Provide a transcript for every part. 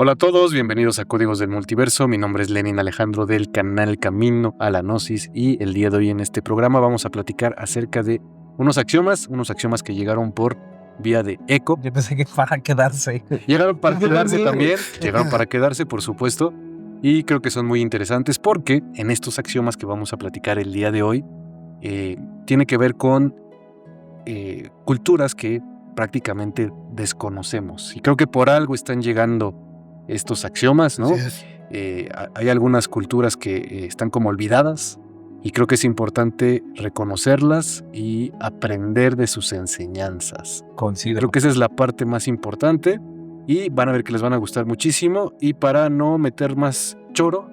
Hola a todos, bienvenidos a Códigos del Multiverso. Mi nombre es Lenin Alejandro del canal Camino a la Gnosis y el día de hoy en este programa vamos a platicar acerca de unos axiomas que llegaron por vía de eco. Yo pensé que para quedarse. Llegaron para quedarse también, llegaron para quedarse, por supuesto, y creo que son muy interesantes porque en estos axiomas que vamos a platicar el día de hoy tiene que ver con culturas que prácticamente desconocemos. Y creo que por algo están llegando estos axiomas, ¿no? Hay algunas culturas que están como olvidadas y creo que es importante reconocerlas y aprender de sus enseñanzas. Creo que esa es la parte más importante y van a ver que les van a gustar muchísimo. Y para no meter más choro,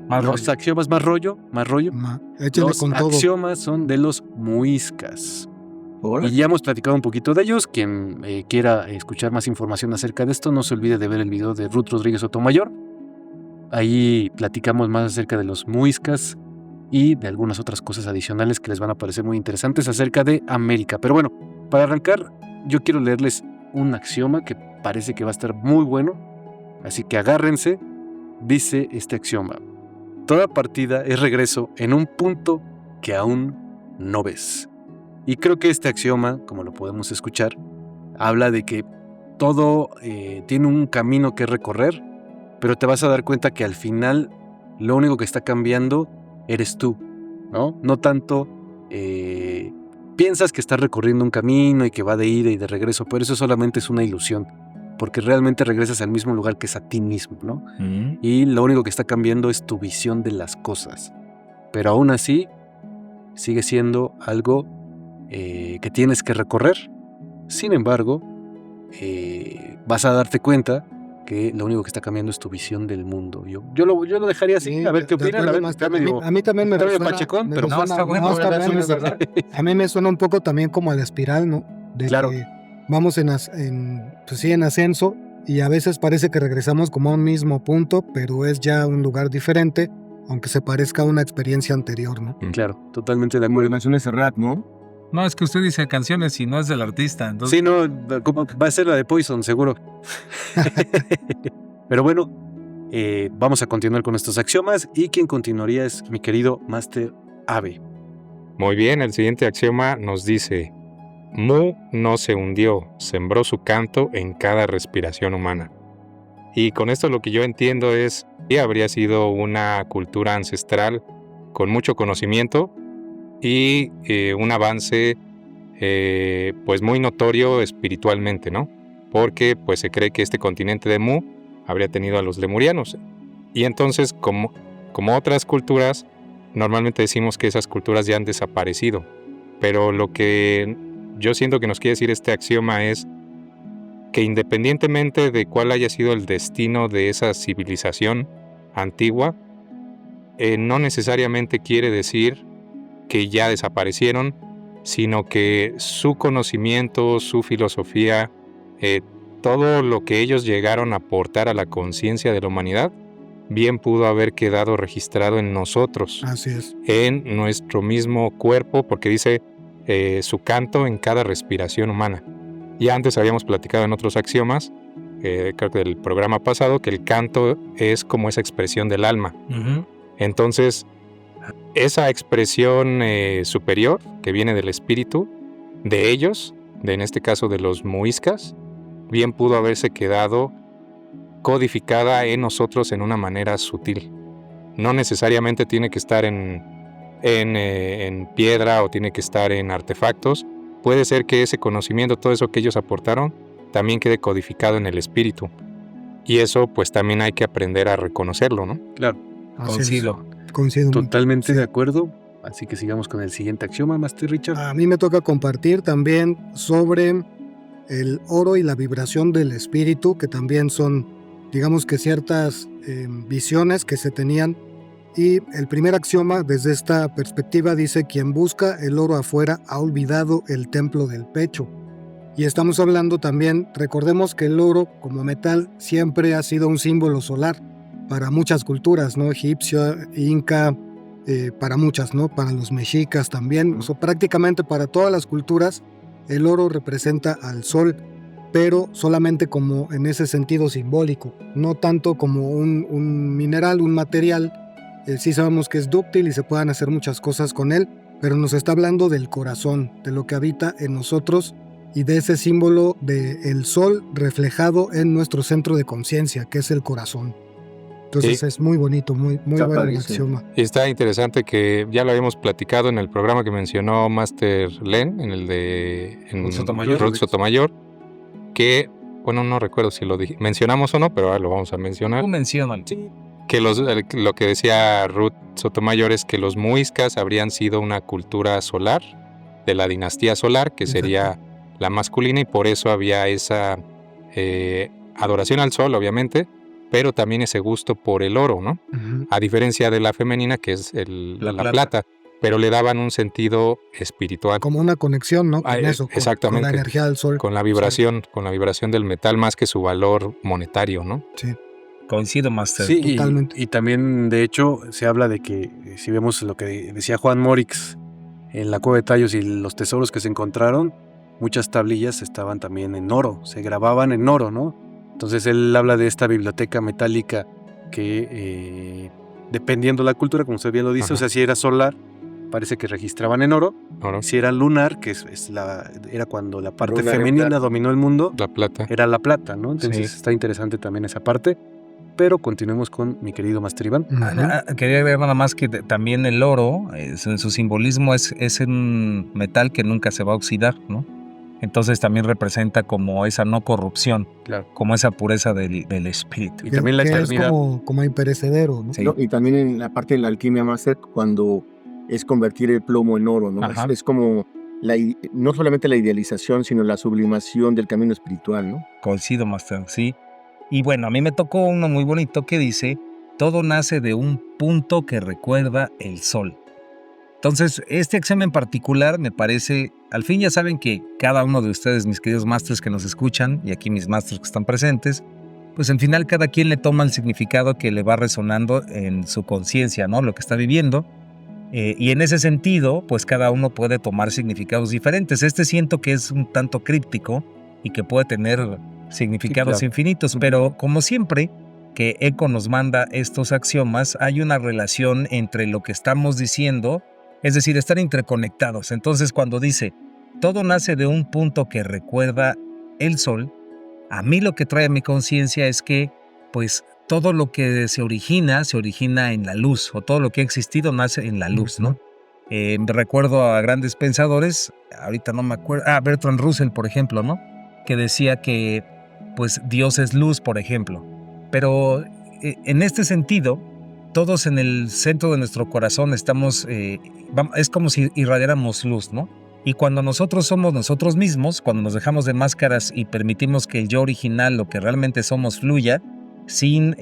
los axiomas más rollo, los axiomas son de los muiscas. Y ya hemos platicado un poquito de ellos. Quien quiera escuchar más información acerca de esto, no se olvide de ver el video de Ruth Rodríguez Sotomayor. Ahí platicamos más acerca de los muiscas y de algunas otras cosas adicionales que les van a parecer muy interesantes acerca de América. Pero bueno, para arrancar, yo quiero leerles un axioma que parece que va a estar muy bueno. Así que agárrense. Dice este axioma: toda partida es regreso en un punto que aún no ves. Y creo que este axioma, como lo podemos escuchar, habla de que todo tiene un camino que recorrer, pero te vas a dar cuenta que al final lo único que está cambiando eres tú, ¿no? No tanto piensas que estás recorriendo un camino y que va de ida y de regreso, pero eso solamente es una ilusión, porque realmente regresas al mismo lugar que es a ti mismo, ¿no? Y lo único que está cambiando es tu visión de las cosas. Pero aún así, sigue siendo algo que tienes que recorrer. Sin embargo, vas a darte cuenta que lo único que está cambiando es tu visión del mundo. Yo lo dejaría así, a ver qué opinan. A mí también me suena, pachecón, pero no, está bueno, es verdad. A mí me suena un poco también como a la espiral, ¿no? De claro. Que vamos en ascenso y a veces parece que regresamos como a un mismo punto, pero es ya un lugar diferente, aunque se parezca a una experiencia anterior, ¿no? Claro, totalmente de acuerdo. Mencioné Serrat, ¿no? No, es que usted dice canciones y no es del artista. Entonces... Sí, no, va a ser la de Poison, seguro. Pero bueno, vamos a continuar con estos axiomas y quien continuaría es mi querido Master Abe. Muy bien, el siguiente axioma nos dice: Mu no se hundió, sembró su canto en cada respiración humana. Y con esto lo que yo entiendo es que habría sido una cultura ancestral con mucho conocimiento y un avance pues muy notorio espiritualmente, ¿no? Porque pues se cree que este continente de Mu habría tenido a los lemurianos. Y entonces, como otras culturas, normalmente decimos que esas culturas ya han desaparecido. Pero lo que yo siento que nos quiere decir este axioma es que independientemente de cuál haya sido el destino de esa civilización antigua, no necesariamente quiere decir que ya desaparecieron, sino que su conocimiento, su filosofía, todo lo que ellos llegaron a aportar a la conciencia de la humanidad, bien pudo haber quedado registrado en nosotros. Así es. En nuestro mismo cuerpo, porque dice su canto en cada respiración humana. Ya antes habíamos platicado en otros axiomas, creo que del programa pasado, que el canto es como esa expresión del alma. Entonces, esa expresión superior que viene del espíritu de ellos, en este caso de los muiscas, bien pudo haberse quedado codificada en nosotros en una manera sutil. No necesariamente tiene que estar en piedra o tiene que estar en artefactos. Puede ser que ese conocimiento, todo eso que ellos aportaron, también quede codificado en el espíritu. Y eso pues también hay que aprender a reconocerlo, ¿no? Claro. Coincido. Totalmente de acuerdo. Así que sigamos con el siguiente axioma, Master Richard. A mí me toca compartir también sobre el oro y la vibración del espíritu, que también son, digamos que ciertas visiones que se tenían. Y el primer axioma desde esta perspectiva dice: quien busca el oro afuera ha olvidado el templo del pecho. Y estamos hablando también, recordemos que el oro como metal siempre ha sido un símbolo solar para muchas culturas, ¿no? Egipcia, inca, para muchas, ¿no? Para los mexicas también, o sea, prácticamente para todas las culturas el oro representa al sol. pero solamente como en ese sentido simbólico, no tanto como un mineral, un material. Sí sabemos que es dúctil y se pueden hacer muchas cosas con él, pero nos está hablando del corazón, de lo que habita en nosotros y de ese símbolo del sol reflejado en nuestro centro de conciencia, que es el corazón. Entonces Sí. es muy bonito, muy Está buen padrísimo. axioma. Y está interesante que ya lo habíamos platicado en el programa que mencionó Master Len, en el de Ruth Sotomayor. Ruth Sotomayor, que, bueno, no recuerdo si lo mencionamos o no, pero ahora lo vamos a mencionar. Tú menciónalo. Que lo que decía Ruth Sotomayor es que los muiscas habrían sido una cultura solar, de la dinastía solar, que sería la masculina, y por eso había esa adoración al sol, obviamente, pero también ese gusto por el oro, ¿no? Ujú. A diferencia de la femenina, que es La la plata. plata, pero le daban un sentido espiritual, Como una conexión, ¿no? Con Ah, eso, con la exactamente. energía del sol. con la vibración del metal más que su valor monetario, ¿no? Sí. Coincido, Master. Sí, Totalmente. y también, de hecho, se habla de que si vemos lo que decía Juan Morix en la Cueva de Tallos y los tesoros que se encontraron, muchas tablillas estaban también en oro, se grababan en oro, ¿no? Entonces él habla de esta biblioteca metálica que, dependiendo de la cultura, como usted bien lo dice, Ajá. o sea, si era solar, parece que registraban en oro, Oro, si era lunar, que era cuando la parte Lunar en femenina plata. dominó el mundo, la plata. era la plata, ¿no? Entonces Sí. está interesante también esa parte. Pero continuemos con mi querido Master Iván. Ujú. Quería agregar nada más que también el oro, en su simbolismo, es un metal que nunca se va a oxidar, ¿no? Entonces también representa como esa no corrupción, Claro. como esa pureza del espíritu. Y también la Que es eternidad. como imperecedero, ¿no? Sí. ¿No? Y también en la parte de la alquimia master, cuando es convertir el plomo en oro, ¿no? Ajá. Es como no solamente la idealización, sino la sublimación del camino espiritual, ¿no? Coincido, Master, sí. Y bueno, a mí me tocó uno muy bonito que dice, todo nace de un punto que recuerda el sol. Entonces, este examen en particular me parece, al fin ya saben que cada uno de ustedes, mis queridos masters que nos escuchan, y aquí mis masters que están presentes, pues al final cada quien le toma el significado que le va resonando en su conciencia, ¿no? Lo que está viviendo. Y en ese sentido, pues cada uno puede tomar significados diferentes. Este siento que es un tanto críptico y que puede tener significados claro. infinitos, pero como siempre que Eco nos manda estos axiomas, hay una relación entre lo que estamos diciendo, es decir, están interconectados. Entonces, cuando dice, todo nace de un punto que recuerda el sol, a mí lo que trae a mi conciencia es que, pues, todo lo que se origina en la luz, o todo lo que ha existido nace en la luz, ¿no? Recuerdo a grandes pensadores, ahorita no me acuerdo, Bertrand Russell, por ejemplo, ¿no? Que decía que, pues, Dios es luz, por ejemplo. Pero en este sentido, todos en el centro de nuestro corazón estamos, es como si irradiáramos luz, ¿no? Y cuando nosotros somos nosotros mismos, cuando nos dejamos de máscaras y permitimos que el yo original, lo que realmente somos, fluya, sin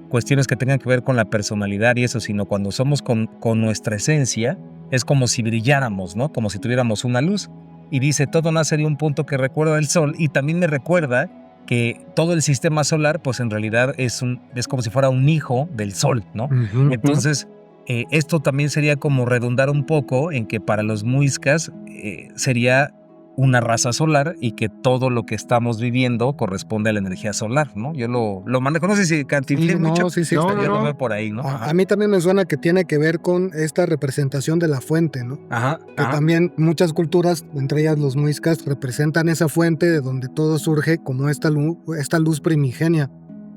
cuestiones que tengan que ver con la personalidad y eso, sino cuando somos con nuestra esencia, es como si brilláramos, ¿no? Como si tuviéramos una luz. Y dice, todo nace de un punto que recuerda el sol, y también me recuerda que todo el sistema solar, pues en realidad es como si fuera un hijo del sol, ¿no? Ujú. Entonces, esto también sería como redundar un poco en que para los muiscas sería una raza solar y que todo lo que estamos viviendo corresponde a la energía solar, ¿no? Yo lo manejo, no sé si cantinflé Sí, mucho, no, sí, pero está yo lo bien. veo por ahí, ¿no? A mí también me suena que tiene que ver con esta representación de la fuente, ¿no? Ajá, Que ajá. también muchas culturas, entre ellas los muiscas, representan esa fuente de donde todo surge como esta luz primigenia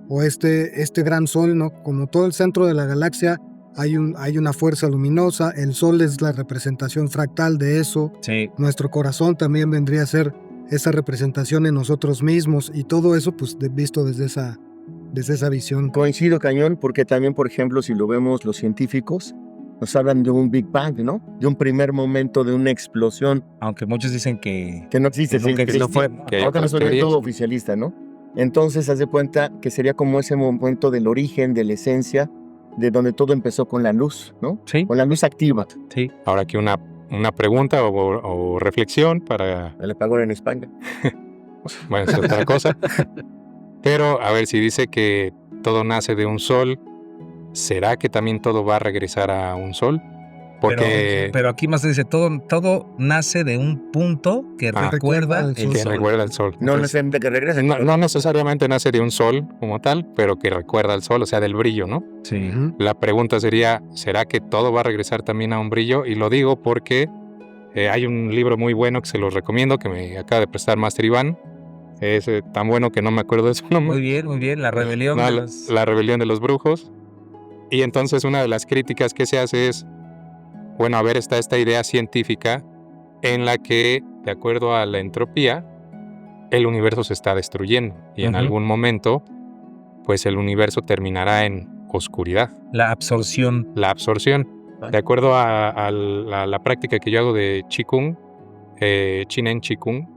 o este gran sol, ¿no? Como todo el centro de la galaxia hay una fuerza luminosa, el sol es la representación fractal de eso, Sí, nuestro corazón también vendría a ser esa representación en nosotros mismos y todo eso pues visto desde esa visión. Coincido cañón, porque también, por ejemplo, si lo vemos los científicos, nos hablan de un Big Bang, ¿no? De un primer momento, de una explosión aunque muchos dicen que que no existe. nunca sí, existió, no fue. ¿no? Que hay Ahora no otras soy del teorías. todo oficialista, ¿no? Entonces, haz de cuenta que sería como ese momento del origen, de la esencia, de donde todo empezó con la luz, ¿no? Sí, Con la luz activa. sí. Ahora aquí una pregunta o reflexión para, El apagón en España. bueno, es otra cosa. Pero a ver, si dice que todo nace de un sol, ¿será que también todo va a regresar a un sol? Porque Pero aquí más dice, todo nace de un punto que recuerda el el que sol. recuerda el sol. No Entonces, necesariamente que regrese. no necesariamente nace de un sol como tal, pero que recuerda al sol, o sea, del brillo, ¿no? Sí. Ujú. La pregunta sería, ¿será que todo va a regresar también a un brillo? Y lo digo porque hay un libro muy bueno que se los recomiendo, que me acaba de prestar Master Iván. Es tan bueno que no me acuerdo de su nombre. Muy bien, la rebelión No, de la, los... la rebelión de los brujos. Y entonces una de las críticas que se hace es, bueno, a ver, está esta idea científica en la que, de acuerdo a la entropía, el universo se está destruyendo. Y en Ujú. algún momento, pues el universo terminará en oscuridad. La absorción. La absorción. De acuerdo a la práctica que yo hago de Qigong, Chinen Qigong,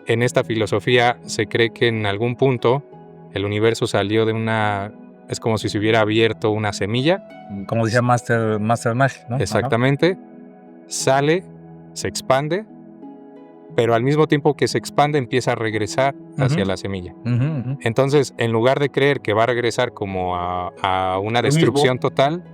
en esta filosofía se cree que en algún punto el universo salió de una... Es como si se hubiera abierto una semilla. Como decía Master Magic, ¿no? Exactamente. Sale, se expande, pero al mismo tiempo que se expande empieza a regresar hacia Ujú. la semilla. Ajá. Ujú, ujú. Entonces, en lugar de creer que va a regresar como a una destrucción total,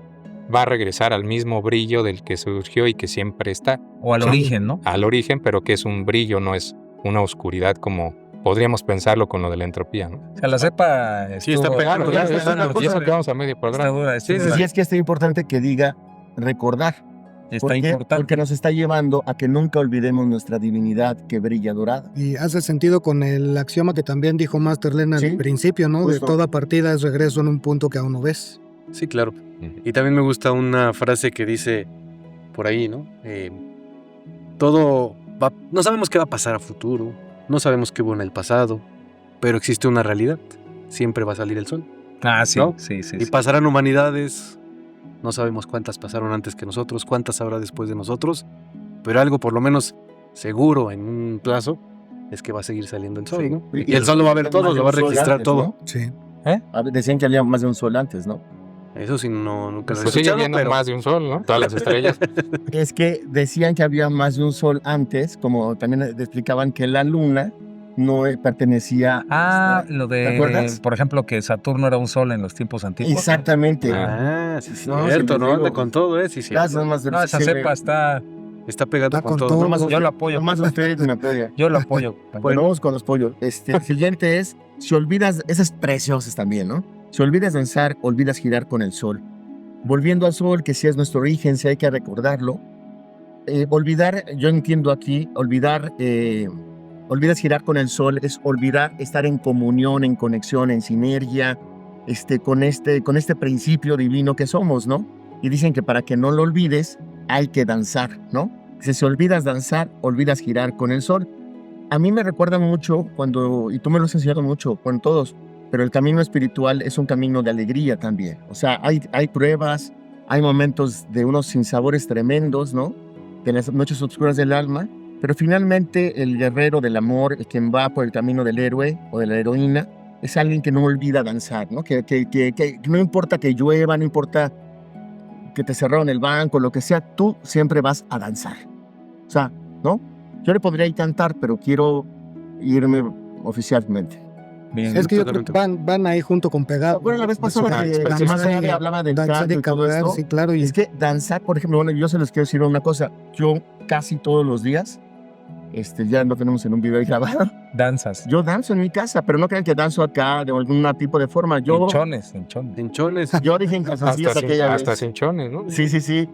va a regresar al mismo brillo del que surgió y que siempre está, O al origen, ¿no? al origen, pero que es un brillo, no es una oscuridad como podríamos pensarlo con lo de la entropía, ¿no? O sea, la cepa Sí, está estuvo- pegando, Ya, ya, ya, ya, y eso que vamos a medio Está programa. dura, Sí, está Y es que es importante que diga recordar. Está ¿Por qué? importante. Porque nos está llevando a que nunca olvidemos nuestra divinidad que brilla dorada. Y hace sentido con el axioma que también dijo Master Len al Sí, principio, ¿no? justo. De toda partida es regreso en un punto que aún no ves. Sí, claro. Y también me gusta una frase que dice por ahí, ¿no? No sabemos qué va a pasar a futuro, no sabemos qué hubo en el pasado, pero existe una realidad. Siempre va a salir el sol. Ah, sí, ¿No? sí. Y pasarán humanidades, no sabemos cuántas pasaron antes que nosotros, cuántas habrá después de nosotros, pero algo por lo menos seguro en un plazo es que va a seguir saliendo el sol, Sí. ¿no? Y el sol lo va a ver todo, lo va a registrar todo. Sí. Decían que había más de un sol antes, ¿no? Eso sí, nunca lo he Pues sigue escuchado, habiendo pero más de un sol, ¿no? Todas las estrellas. Es que decían que había más de un sol antes, como también explicaban que la luna no pertenecía Ah, lo ¿te de, acuerdas? por ejemplo, que Saturno era un sol en los tiempos antiguos. Exactamente. Ah, sí, es No, cierto, sí, ¿no? les Anda digo. con todo, sí, sí. Gracias, más No, esa cepa está... Está pegando Está con con todo. todo. ¿no? Yo lo apoyo. Nomás ustedes me apoyan. Yo lo apoyo. Bueno, vamos con los pollos. El siguiente es, si olvidas, esas preciosas también, ¿no? Si olvidas danzar, olvidas girar con el sol. Volviendo al sol, que sí es nuestro origen, sí hay que recordarlo. Olvidar, yo entiendo aquí, olvidas girar con el sol, es olvidar estar en comunión, en conexión, en sinergia, con este principio divino que somos, ¿no? Y dicen que para que no lo olvides, hay que danzar, ¿no? Si olvidas danzar, olvidas girar con el sol. A mí me recuerda mucho y tú me lo has enseñado mucho, con todos, pero el camino espiritual es un camino de alegría también. O sea, hay pruebas, hay momentos de unos sinsabores tremendos, ¿no? De las noches oscuras del alma, pero finalmente el guerrero del amor, quien va por el camino del héroe o de la heroína, es alguien que no olvida danzar, ¿no? Que no importa que llueva, no importa que te cerraron el banco, lo que sea, tú siempre vas a danzar. O sea, ¿no? Yo le podría ir cantar, pero quiero irme oficialmente. Bien. Es que yo creo que van ahí junto con pegado. Bueno, la vez pasada que danzar y- hablaba del danzar canto y y todo cantar, esto. sí, claro. Y Es que danzar, por ejemplo, bueno, yo se les quiero decir una cosa. Yo casi todos los días, ya no tenemos en un video ahí grabado, Danzas. yo danzo en mi casa, pero no crean que danzo acá de algún tipo de forma. Yo Hinchones. Hinchones. dije en calzoncillos aquella Hasta vez. cinchones, ¿no? Sí. sí.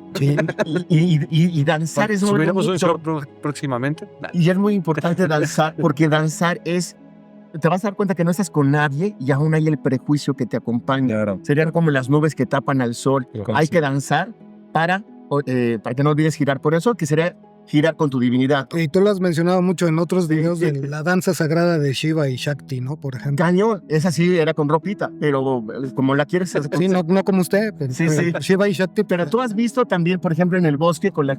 Y danzar es muy Subiremos un bonito. show próximamente. Y es muy importante danzar, porque danzar te vas a dar cuenta que no estás con nadie y aún hay el prejuicio que te acompaña. Claro. Serían como las nubes que tapan al sol. Hay que danzar para que no olvides girar por el sol, que sería girar con tu divinidad. Y tú lo has mencionado mucho en otros videos sí. de la danza sagrada de Shiva y Shakti, ¿no? Por ejemplo. Cañón, esa sí era con ropita, pero como la quieres hacer. Sí, no como usted, pero Sí, sí. Shiva y Shakti. Pero tú has visto también, por ejemplo, en el bosque con la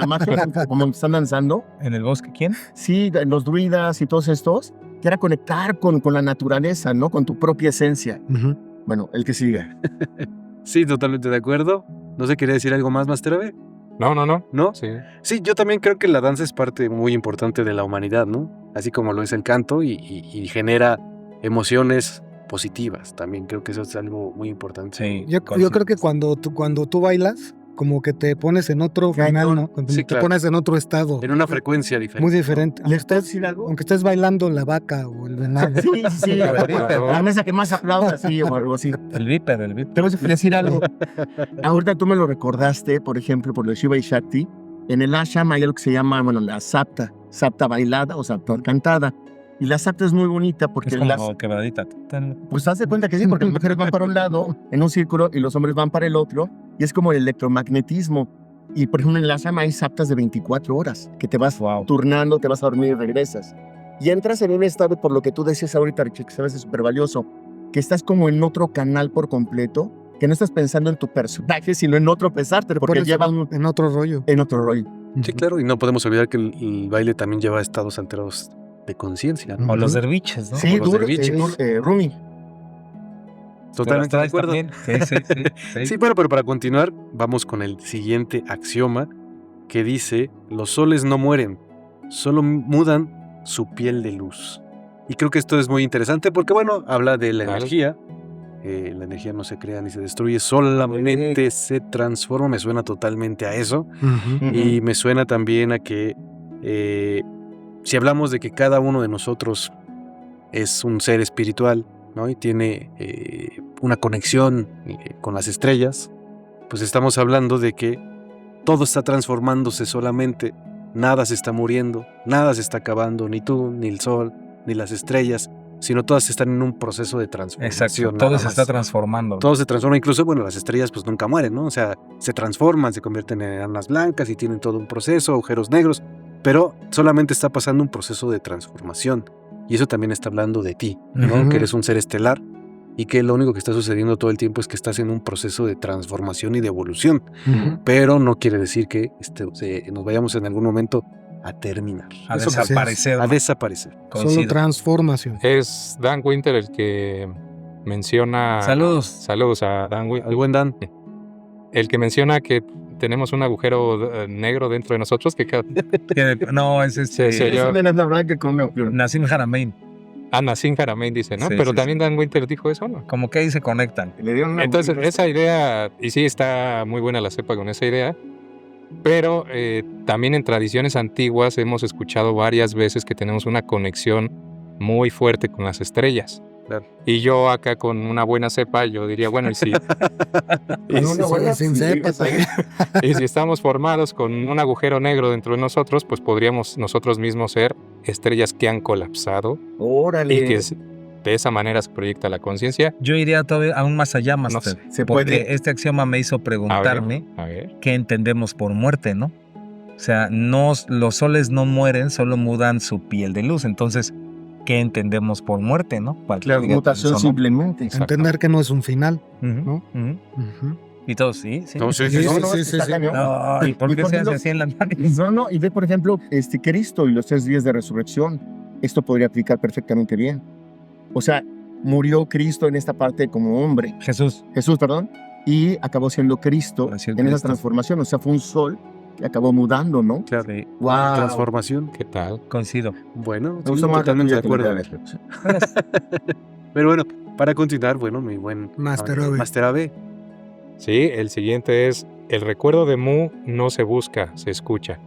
magia, como están danzando. ¿En el bosque quién? Sí, los druidas y todos estos, que era conectar con la naturaleza, ¿no? Con tu propia esencia. Ujú. Bueno, el que siga. Sí, totalmente de acuerdo. No sé, ¿quería decir algo más, Master Ave? No. ¿No? Sí. Sí, yo también creo que la danza es parte muy importante de la humanidad, ¿no? Así como lo es el canto y genera emociones positivas. También creo que eso es algo muy importante. Sí. Yo creo que cuando tú bailas, como que te pones en otro Cañón. canal, ¿no? Como Sí, te claro. pones en otro estado. En una frecuencia diferente. Muy diferente. ¿Les puedo decir algo? Aunque estés bailando la vaca o el venado. Sí, sí, sí. La mesa que más aplauda, sí, o algo así. El bípedo, el bípedo. Te voy a decir algo. Ahorita tú me lo recordaste, por ejemplo, por lo de Shiva y Shakti. En el ashram hay algo que se llama, bueno, la sapta. Sapta bailada o sapta cantada. Y la sapta es muy bonita porque Es como las... quebradita. Pues haz de cuenta que sí, porque las mujeres van para un lado en un círculo y los hombres van para el otro. Y es como el electromagnetismo. Y por ejemplo, en el ashram hay saptas de 24 horas que te vas Wow. turnando, te vas a dormir y regresas. Y entras en un estado, por lo que tú decías ahorita, Richard, que sabes es súper valioso, que estás como en otro canal por completo, que no estás pensando en tu personaje, sino en otro pesarte, porque Pones lleva en otro rollo. en otro rollo. Sí, claro, y no podemos olvidar que el baile también lleva estados alterados de conciencia, ¿no? O los Ujú. derviches, ¿no? Sí, los duro, derviches. Rumi. Totalmente de acuerdo. Sí, sí, sí. Sí, bueno, pero para continuar, vamos con el siguiente axioma que dice: los soles no mueren, solo mudan su piel de luz. Y creo que esto es muy interesante porque, bueno, habla de la Claro. energía. La energía no se crea ni se destruye, solamente se transforma. Me suena totalmente a eso. Y me suena también a que si hablamos de que cada uno de nosotros es un ser espiritual, ¿no? Y tiene una conexión con las estrellas, pues estamos hablando de que todo está transformándose solamente, nada se está muriendo, nada se está acabando, ni tú, ni el sol, ni las estrellas, sino todas están en un proceso de transformación. Exacto. Todo nada se más. está transformando. Todo se transforma, incluso, bueno, las estrellas pues nunca mueren, ¿no? O sea, se transforman, se convierten en enanas blancas y tienen todo un proceso, agujeros negros, pero solamente está pasando un proceso de transformación. Y eso también está hablando de ti, ¿no? Ujú. Que eres un ser estelar y que lo único que está sucediendo todo el tiempo es que estás en un proceso de transformación y de evolución, pero no quiere decir que nos vayamos en algún momento a terminar, A Eso desaparecer. a desaparecer. Solo Coincido. transformación. Es Dan Winter el que menciona... Saludos. Saludos a Dan Al Winter. buen Dan. El que menciona que tenemos un agujero negro dentro de nosotros que cada... No, es este. Sí, yo- Es una enana blanca con neopio. Nassim Haramein. Nassim Haramein dice, ¿no? Sí, Pero sí, también Dan Winter dijo eso, ¿no? Como que ahí se conectan. Le dieron una Entonces, bolita. esa idea, y sí está muy buena la cepa con esa idea, pero también en tradiciones antiguas hemos escuchado varias veces que tenemos una conexión muy fuerte con las estrellas. Claro. Y yo acá con una buena cepa, yo diría, bueno, y si, Con una buena- sin sí, cepa, sí. y si estamos formados con un agujero negro dentro de nosotros, pues podríamos nosotros mismos ser estrellas que han colapsado Órale. y que de esa manera se proyecta la conciencia. Yo iría todavía aún más allá, Master. sé, se porque puede. este axioma me hizo preguntarme A ver. qué entendemos por muerte, ¿no? O sea, los soles no mueren, solo mudan su piel de luz. Entonces, ¿qué entendemos por muerte, no? Transmutación simplemente. Exacto. Entender que no es un final. Ujú, ujú. Ujú. Y todos, sí, sí. No, sí, Sí, sí, sí, sí. No, sí, está sí. cañón. Ay, ¿por Y qué por se hace ejemplo- así en la nariz? No, y ve, por ejemplo, Cristo y los 3 días de resurrección. Esto podría aplicar perfectamente bien. O sea, murió Cristo en esta parte como hombre. Jesús. Jesús, perdón. Y acabó siendo Cristo Nació en esa Cristo. transformación. O sea, fue un sol que acabó mudando, ¿no? Claro. Sí, ¡Wow! Transformación. ¿Qué tal? coincido. Bueno, Me sí, gustó más la totalmente de tuya que la acuerdo. de Alex. Pero bueno, para continuar, bueno, mi buen Master Abe. Master Abe. Sí, el siguiente es, el recuerdo de Mu no se busca, se escucha.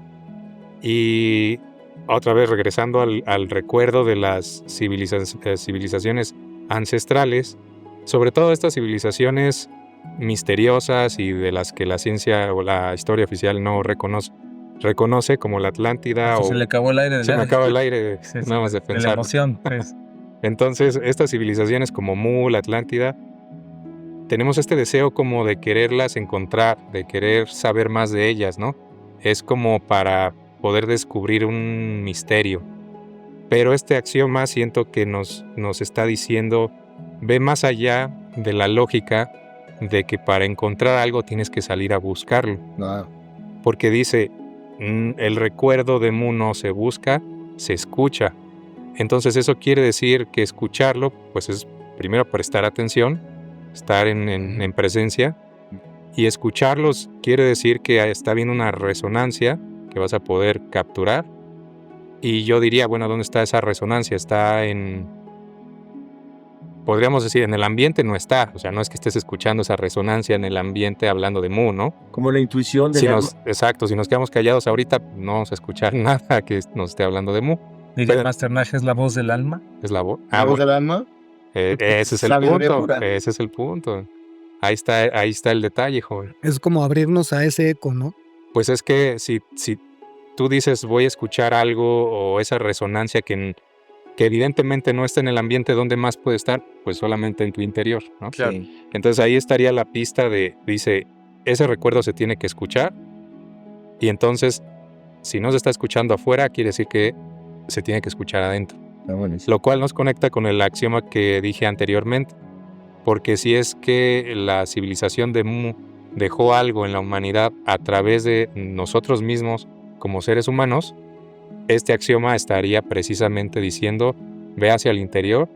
Y otra vez regresando al recuerdo de las civilizaciones ancestrales, sobre todo estas civilizaciones misteriosas y de las que la ciencia o la historia oficial no reconoce como la Atlántida Hasta o se le acabó el aire. se me acaba el aire Sí, sí, nada más de de la pensar. emoción. Pues. Entonces, estas civilizaciones como Mu, la Atlántida, tenemos este deseo como de quererlas encontrar, de querer saber más de ellas, ¿no? Es como para poder descubrir un misterio. Pero este axioma siento que nos está diciendo, ve más allá de la lógica de que para encontrar algo tienes que salir a buscarlo. Wow. Porque dice, el recuerdo de Mu no se busca, se escucha. Entonces eso quiere decir que escucharlo, pues es primero prestar atención, estar en presencia, y escucharlos quiere decir que está bien una resonancia que vas a poder capturar. Y yo diría, bueno, ¿dónde está esa resonancia? Está en podríamos decir, en el ambiente no está. O sea, no es que estés escuchando esa resonancia en el ambiente hablando de Mu, ¿no? Como la intuición de Exacto, si nos quedamos callados ahorita, no vamos a escuchar nada que nos esté hablando de Mu. Diría Pero- Master Nash, ¿es la voz del alma? Es la voz. la voz del alma. Ese es el Sabiduría punto. pura. Ese es el punto. Ahí está el detalle, joven. Es como abrirnos a ese eco, ¿no? Pues es que si tú dices voy a escuchar algo o esa resonancia que evidentemente no está en el ambiente, ¿dónde más puede estar? Pues solamente en tu interior, ¿no? Claro. Sí. Entonces ahí estaría la pista dice, ese recuerdo se tiene que escuchar y entonces si no se está escuchando afuera, quiere decir que se tiene que escuchar adentro. Está bueno. Lo cual nos conecta con el axioma que dije anteriormente, porque si es que la civilización de Mu dejó algo en la humanidad a través de nosotros mismos como seres humanos, este axioma estaría precisamente diciendo, ve hacia el interior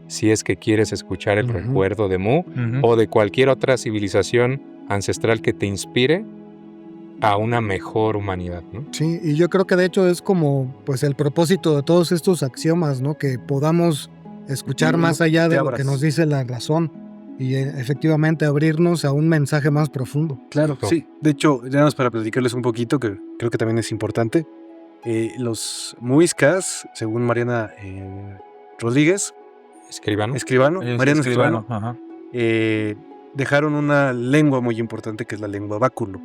si es que quieres escuchar el Ujú. recuerdo de Mu o de cualquier otra civilización ancestral que te inspire a una mejor humanidad, ¿no? Sí, y yo creo que de hecho es como pues el propósito de todos estos axiomas, ¿no? Que podamos escuchar más allá de te lo abras. que nos dice la razón y efectivamente abrirnos a un mensaje más profundo. Claro, No. sí. De hecho, ya más para platicarles un poquito, que creo que también es importante. Los muiscas, según Mariana Rodríguez, Escribano. Mariano Escribano, Ajá. dejaron una lengua muy importante que es la lengua báculo.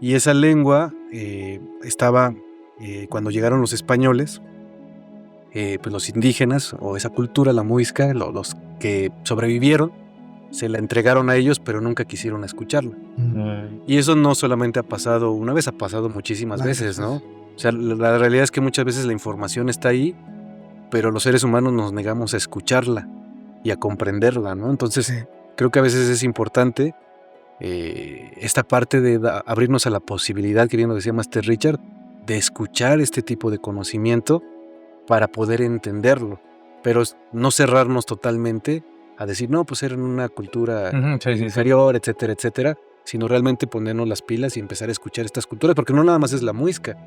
Y esa lengua estaba, cuando llegaron los españoles, pues los indígenas o esa cultura, la muisca, los que sobrevivieron, se la entregaron a ellos, pero nunca quisieron escucharla. Y eso no solamente ha pasado una vez, ha pasado muchísimas Varias veces, ¿no? veces. O sea, la realidad es que muchas veces la información está ahí, pero los seres humanos nos negamos a escucharla y a comprenderla, ¿no? Entonces, Sí. creo que a veces es importante esta parte de abrirnos a la posibilidad, que bien lo decía Master Richard, de escuchar este tipo de conocimiento para poder entenderlo, pero no cerrarnos totalmente a decir, no, pues eran una cultura inferior, etcétera, etcétera, sino realmente ponernos las pilas y empezar a escuchar estas culturas, porque no nada más es la muisca.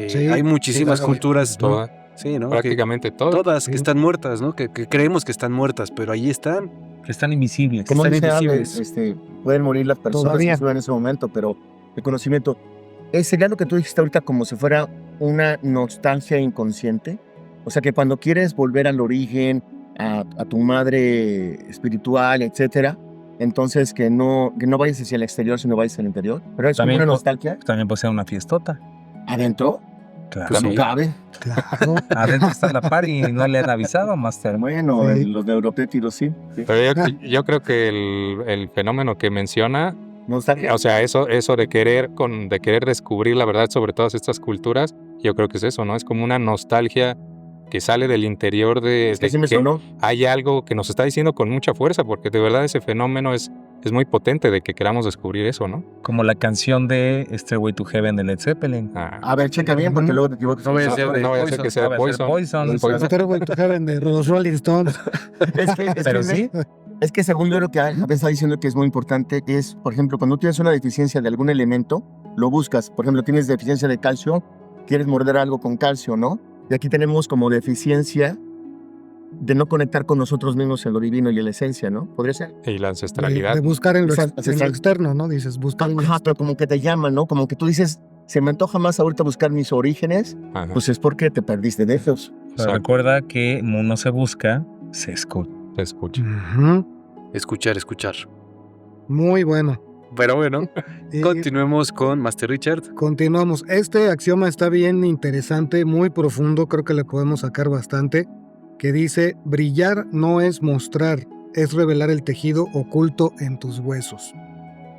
Sí, Hay muchísimas sí, culturas, Toda- sí, ¿no? prácticamente todo. Todas Sí. que están muertas, ¿no? Que creemos que están muertas, pero ahí están. Que están invisibles. Como están dice invisibles. Abe, pueden morir las personas Todavía. que estuvieron en ese momento, pero el conocimiento sería lo que tú dijiste ahorita como si fuera una nostalgia inconsciente. O sea que cuando quieres volver al origen, a tu madre espiritual, etcétera, entonces que no vayas hacia el exterior, sino vayas al interior. Pero es como También una po- nostalgia. También puede ser una fiestota. Adentro, Claro. pues no sí. cabe. Claro. Adentro está la party y no le han avisado, Master. Bueno, Sí. los neuropéptidos sí. Sí. Pero yo creo que el fenómeno que menciona, Nostalgia. o sea, eso de querer descubrir la verdad sobre todas estas culturas, yo creo que es eso, ¿no? Es como una nostalgia que sale del interior de que sí me que sonó. hay algo que nos está diciendo con mucha fuerza, porque de verdad ese fenómeno es muy potente de que queramos descubrir eso, ¿no? Como la canción de Stairway to Heaven de Led Zeppelin. A ver, checa bien porque Ujú. luego te equivocas. No vaya a ser de no vaya a ser que sea No va a ser Poison. Poison. Stairway to Heaven de los Rolling Stones. Pero sí, Es que según yo lo que Abe está diciendo que es muy importante es, por ejemplo, cuando tienes una deficiencia de algún elemento, lo buscas. Por ejemplo, tienes deficiencia de calcio, quieres morder algo con calcio, ¿no? Y aquí tenemos como deficiencia de no conectar con nosotros mismos en lo divino y en la esencia, ¿no? ¿Podría ser? Y la De ancestralidad. buscar en lo, Esa en lo ancestral. externo, ¿no? Dices, buscar en lo Ajá, pero como que te llaman, ¿no? Como que tú dices, se me antoja más ahorita buscar mis orígenes, Ajá. pues es porque te perdiste de esos. pero Exacto. recuerda que Mu no se busca, se escucha. Se escucha. Ujú. Escuchar. Muy bueno. Pero bueno, Y continuemos con Master Richard. continuamos. Este axioma está bien interesante, muy profundo, creo que le podemos sacar bastante, que dice, brillar no es mostrar, es revelar el tejido oculto en tus huesos.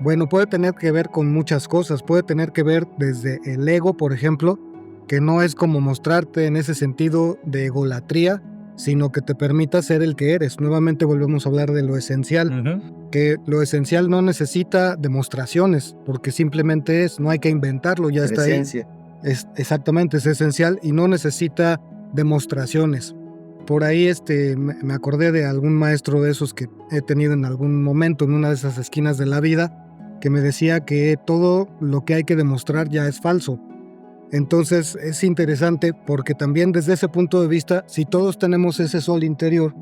Bueno, puede tener que ver con muchas cosas, puede tener que ver desde el ego, por ejemplo, que no es como mostrarte en ese sentido de egolatría, sino que te permita ser el que eres. Nuevamente volvemos a hablar de lo esencial, Ujú. que lo esencial no necesita demostraciones, porque simplemente es, no hay que inventarlo, ya está ahí. Presencia. Exactamente, es esencial y no necesita demostraciones. Por ahí me acordé de algún maestro de esos que he tenido en algún momento en una de esas esquinas de la vida, que me decía que todo lo que hay que demostrar ya es falso. Entonces es interesante porque también desde ese punto de vista, si todos tenemos ese sol interior,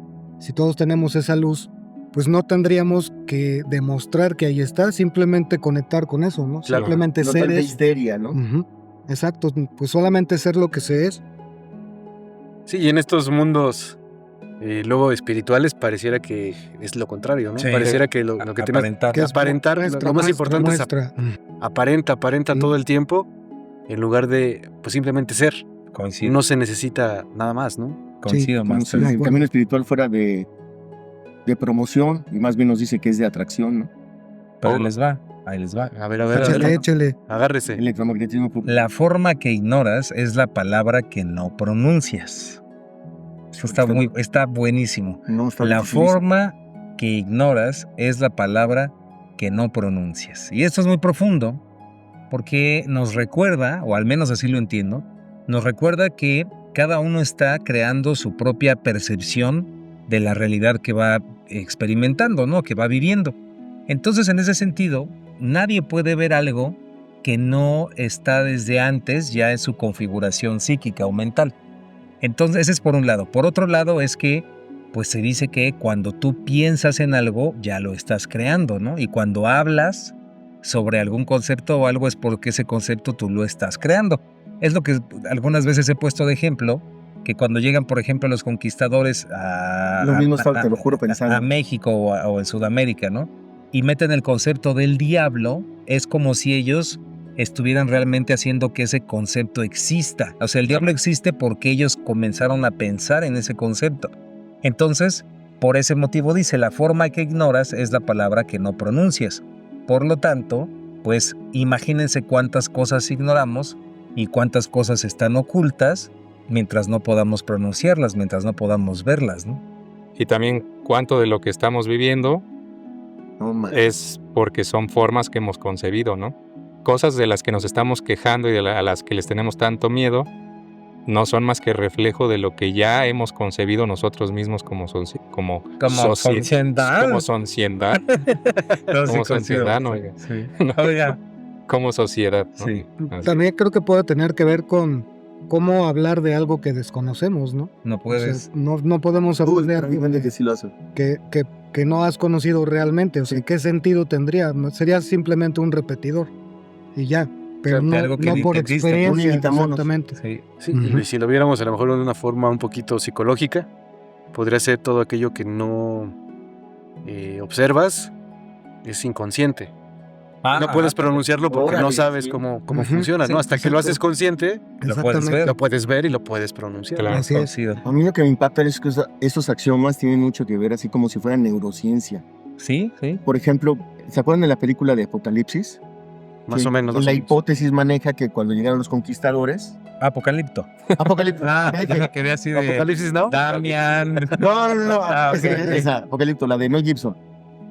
si todos tenemos esa luz, pues no tendríamos que demostrar que ahí está, simplemente conectar con eso, ¿no? Claro. Simplemente No ser tanta eso. histeria, ¿no? Ujú. Exacto, pues solamente ser lo que se es. Sí, y en estos mundos luego espirituales pareciera que es lo contrario, ¿no? Sí. Pareciera que lo que tenemos Aparentar. que aparentar, lo más importante es muestra. aparenta Sí. todo el tiempo en lugar de pues simplemente ser. Coincido, No se necesita nada más, ¿no? coincido Como más. si el camino espiritual fuera de promoción y más bien nos dice que es de atracción, ¿no? Pero ahí les va. A ver, Échale, échale. agárrese. Electromagnetismo. La forma que ignoras es la palabra que no pronuncias. Eso está buenísimo. No, está La dificilísimo. forma que ignoras es la palabra que no pronuncias. Y esto es muy profundo porque nos recuerda, o al menos así lo entiendo, nos recuerda que cada uno está creando su propia percepción de la realidad que va experimentando, ¿no? Que va viviendo. Entonces, en ese sentido, nadie puede ver algo que no está desde antes ya en su configuración psíquica o mental. Entonces, ese es por un lado. Por otro lado es que, pues se dice que cuando tú piensas en algo, ya lo estás creando, ¿no? Y cuando hablas sobre algún concepto o algo es porque ese concepto tú lo estás creando. Es lo que algunas veces he puesto de ejemplo, que cuando llegan, por ejemplo, los conquistadores Lo mismo estaba, te lo juro, pensando. a México o en Sudamérica, ¿no? Y meten el concepto del diablo, es como si ellos estuvieran realmente haciendo que ese concepto exista. O sea, el diablo existe porque ellos comenzaron a pensar en ese concepto. Entonces, por ese motivo dice, la forma que ignoras es la palabra que no pronuncias. Por lo tanto, pues imagínense cuántas cosas ignoramos y cuántas cosas están ocultas mientras no podamos pronunciarlas, mientras no podamos verlas, ¿no? Y también cuánto de lo que estamos viviendo No, man. es porque son formas que hemos concebido, ¿no? Cosas de las que nos estamos quejando y a las que les tenemos tanto miedo no son más que reflejo de lo que ya hemos concebido nosotros mismos como sociedad. Como sociedad. Como sociedad. No, sí, Como coincido. sociedad, ¿no? Oiga. Sí. No, Oiga, como sociedad, ¿no? sí, Así. También creo que puede tener que ver con cómo hablar de algo que desconocemos, ¿no? no O sea, puedes. no podemos hablar de Hay algo gente que sí lo hace. que no has conocido realmente. O sea, ¿qué sentido tendría? Sería simplemente un repetidor y ya. Pero de no, algo que no ni por existe. Un experiencia. imitamonos. Exactamente. Sí. Sí, Ujú. y si lo viéramos a lo mejor de una forma un poquito psicológica, podría ser todo aquello que no observas, es inconsciente. No puedes pronunciarlo porque no órale, sabes sí. cómo Ujú, funciona, sí, ¿no? Hasta que lo haces consciente, Lo puedes ver. lo puedes ver y lo puedes pronunciar. Claro. Así es. Coincido. A mí lo que me impacta es que esos axiomas tienen mucho que ver, así como si fueran neurociencia. Sí, sí. Por ejemplo, ¿se acuerdan de la película de Apocalipsis? Más Que o menos. La más o menos. hipótesis maneja que cuando llegaron los conquistadores. Apocalipto. Apocalipsis. Que ve así de Apocalipsis Now. Damian. No. Ah, ok. Esa, Apocalipto, la de Mel Gibson.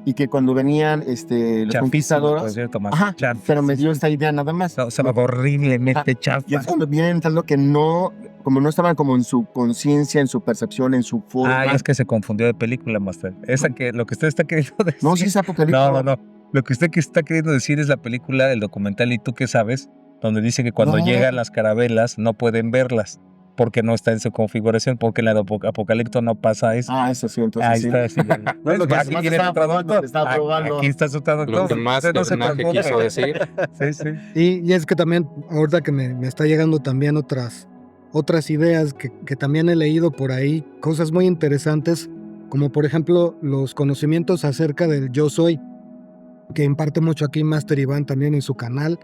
Y que cuando venían los Chafísimo, por conquistadores. cierto, más. Ajá, Chafísimo. pero me dio esta idea nada más. O sea, horriblemente chafa. Y es cuando vienen entrando que no, como no estaban como en su conciencia, en su percepción, en su forma. Ah, es que se confundió de película, Master. Esa que lo que usted está queriendo decir. No, sí es Apocalipto. No. Lo que usted que está queriendo decir es la película, el documental, ¿y tú qué sabes? Donde dice que cuando No. llegan las carabelas no pueden verlas porque no está en su configuración, porque en la de Apocalipto no pasa eso. Ah, eso sí, entonces Ahí sí. está. Sí. No es lo que Aquí más viene estaba el traductor. probando, te estaba probando. Aquí está su traductor. Lo que más Usted no se personaje preocupe. quiso decir. Sí. Y es que también, ahorita que me está llegando también otras ideas que también he leído por ahí, cosas muy interesantes, como por ejemplo los conocimientos acerca del yo soy, que imparte mucho aquí Master Iván también en su canal,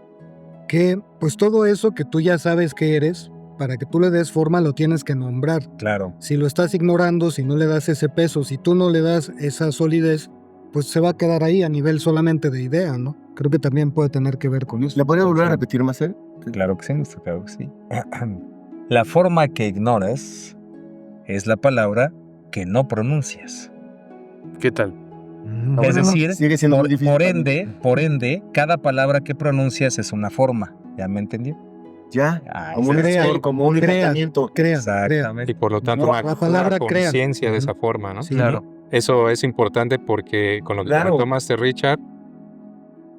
que pues todo eso que tú ya sabes que eres, para que tú le des forma lo tienes que nombrar. Claro. Si lo estás ignorando, si no le das ese peso, si tú no le das esa solidez, pues se va a quedar ahí a nivel solamente de idea, ¿no? Creo que también puede tener que ver con eso. ¿La podría volver a repetir más? Claro que sí, Master, claro que sí. La forma que ignoras es la palabra que no pronuncias. ¿Qué tal? Es decir, sigue siendo muy difícil. por ende, cada palabra que pronuncias es una forma. ¿Ya me entendió? Ya, Ahí como un está. exterior, como un Crea. encantamiento. Crea. Exactamente. Y por lo tanto, No, una la palabra crea. conciencia de esa forma, ¿no? Sí. Claro. Eso es importante porque con lo que Claro. comentó Master Richard,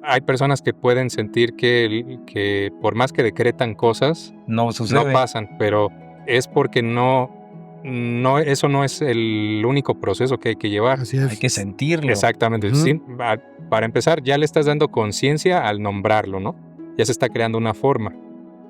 hay personas que pueden sentir que por más que decretan cosas, No sucede. no pasan, pero es porque no no, eso no es el único proceso que hay que llevar. Así es. Hay que sentirlo. Exactamente. Ujú. Sí, para empezar, ya le estás dando conciencia al nombrarlo, ¿no? Ya se está creando una forma,